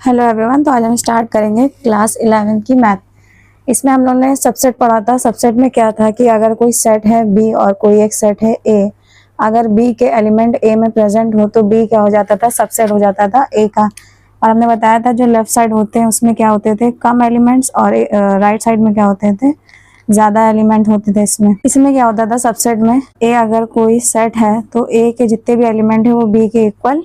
Hello everyone. तो आज हम स्टार्ट करेंगे क्लास 11 की मैथ। इसमें हम लोगों ने सबसेट पढ़ा था। सबसेट में क्या था कि अगर कोई सेट है बी और कोई एक सेट है ए, अगर बी के एलिमेंट ए में प्रेजेंट हो तो बी क्या हो जाता था, सबसेट हो जाता था ए का। और हमने बताया था जो लेफ्ट साइड होते हैं उसमें क्या होते थे, कम एलिमेंट्स, और राइट साइड में क्या होते थे, ज्यादा एलिमेंट होते थे। इसमें क्या होता था, सबसेट में ए अगर कोई सेट है तो ए के जितने भी एलिमेंट है वो बी के इक्वल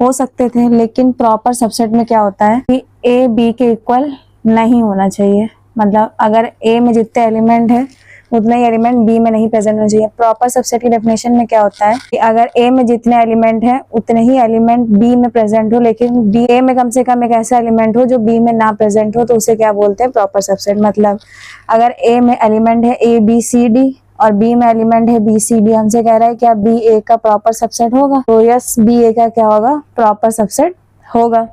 हो सकते थे, लेकिन प्रॉपर सबसेट में क्या होता है कि ए बी के इक्वल नहीं होना चाहिए। मतलब अगर ए में जितने एलिमेंट है उतने ही एलिमेंट बी में नहीं प्रेजेंट होना चाहिए। प्रॉपर सबसेट की डेफिनेशन में क्या होता है कि अगर ए में जितने एलिमेंट है उतने ही एलिमेंट बी में प्रेजेंट हो, लेकिन बी ए में कम से कम एक ऐसा एलिमेंट हो जो बी में ना प्रेजेंट हो, तो उसे क्या बोलते हैं, प्रॉपर सबसेट। मतलब अगर ए में एलिमेंट है ए बी सी डी और बी में एलिमेंट है बी सी डी, हमसे कह रहा है क्या बी ए का प्रॉपर सबसेट होगा, तो यस बी ए का क्या होगा, प्रॉपर सबसेट होगा,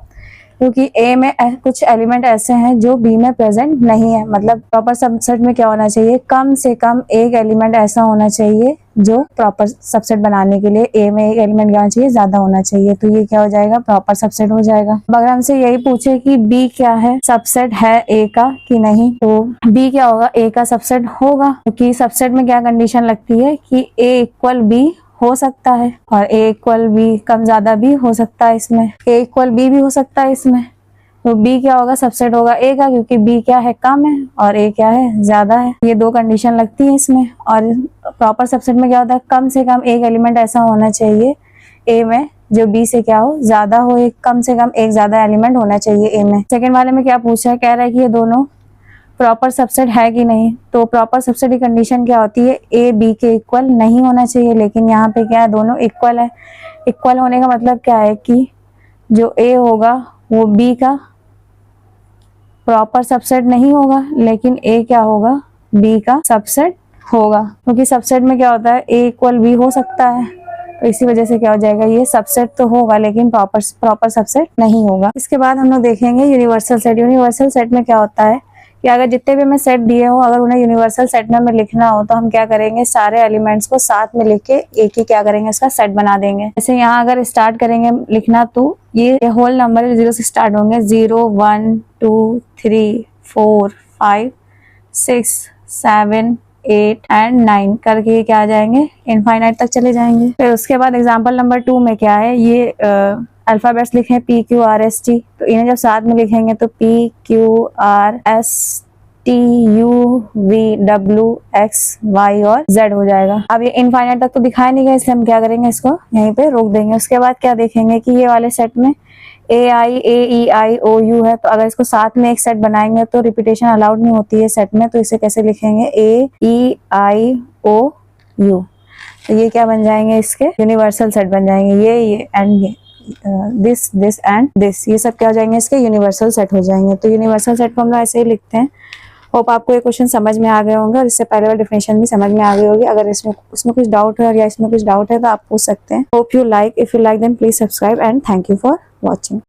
क्योंकि ए में कुछ एलिमेंट ऐसे हैं जो बी में प्रेजेंट नहीं है। मतलब प्रॉपर सबसेट में क्या होना चाहिए, कम से कम एक एलिमेंट ऐसा होना चाहिए जो प्रॉपर सबसेट बनाने के लिए ए में एक एलिमेंट क्या होना चाहिए, ज्यादा होना चाहिए, तो ये क्या हो जाएगा, प्रॉपर सबसेट हो जाएगा। अगर हमसे यही पूछे कि बी क्या है, सबसेट है ए का कि नहीं, तो बी क्या होगा, ए का सबसेट होगा, क्योंकि सबसेट में क्या कंडीशन लगती है कि ए इक्वल बी हो सकता है और ए इक्वल बी कम ज्यादा भी हो सकता है, इसमें ए इक्वल बी भी हो सकता है इसमें। तो बी क्या होगा, सबसेट होगा ए का, क्योंकि बी क्या है, कम है और ए क्या है, ज्यादा है। ये दो कंडीशन लगती है इसमें। और प्रॉपर सबसेट में क्या होता है, कम से कम एक एलिमेंट ऐसा होना चाहिए ए में जो बी से क्या हो, ज्यादा हो, एक कम से कम एक ज्यादा एलिमेंट होना चाहिए ए में। सेकेंड वाले में क्या पूछा है, कह रहा है कि ये दोनों प्रॉपर सबसेट है कि नहीं। तो प्रॉपर सबसेट की कंडीशन क्या होती है, ए बी के इक्वल नहीं होना चाहिए, लेकिन यहाँ पे क्या है, दोनों इक्वल है। इक्वल होने का मतलब क्या है कि जो ए होगा वो बी का प्रॉपर सबसेट नहीं होगा, लेकिन ए क्या होगा, बी का सबसेट होगा, क्योंकि सबसेट में क्या होता है, ए इक्वल बी हो सकता है, तो इसी वजह से क्या हो जाएगा, ये सबसेट तो होगा लेकिन प्रॉपर सबसेट नहीं होगा। इसके बाद हम लोग देखेंगे यूनिवर्सल सेट। यूनिवर्सल सेट में क्या होता है कि अगर जितने भी हमें सेट दिए हो, अगर उन्हें यूनिवर्सल सेट में हमें लिखना हो तो हम क्या करेंगे, सारे एलिमेंट्स को साथ में लिख के एक ही क्या करेंगे, इसका सेट बना देंगे। जैसे यहाँ अगर स्टार्ट करेंगे लिखना तो ये होल नंबर जीरो से स्टार्ट होंगे, 0 1 2 3 4 5 6 7 8 एंड 9 करके क्या आ जाएंगे, इनफाइनाइट तक चले जाएंगे। फिर उसके बाद एग्जाम्पल नंबर 2 में क्या है, ये अल्फाबेट्स लिखे हैं P Q R S T, तो इन्हें जब साथ में लिखेंगे तो P Q R S T U V W X Y और जेड हो जाएगा। अब ये इनफाइनाइट तक तो दिखाई नहीं गया, इसलिए हम क्या करेंगे, इसको यहीं पे रोक देंगे। उसके बाद क्या देखेंगे कि ये वाले सेट में ए आई ए ई आई ओ यू है, तो अगर इसको साथ में एक सेट बनाएंगे तो रिपीटेशन अलाउड नहीं होती है सेट में, तो इसे कैसे लिखेंगे, ए ई आई ओ यू, तो ये क्या बन जाएंगे, इसके यूनिवर्सल सेट बन जाएंगे। ये एंड ये दिस दिस एंड दिस, ये सब क्या हो जाएंगे, इसके यूनिवर्सल सेट हो जाएंगे। तो यूनिवर्सल सेट को हम लोग ऐसे ही लिखते हैं। होप आपको ये क्वेश्चन समझ में आ गए होंगे और इससे पहले वाला डेफिनेशन भी समझ में आ गई होगी। अगर इसमें कुछ डाउट है और या इसमें कुछ डाउट है तो आप पूछ सकते हैं। Hope you like, if you like then please subscribe and thank you for watching.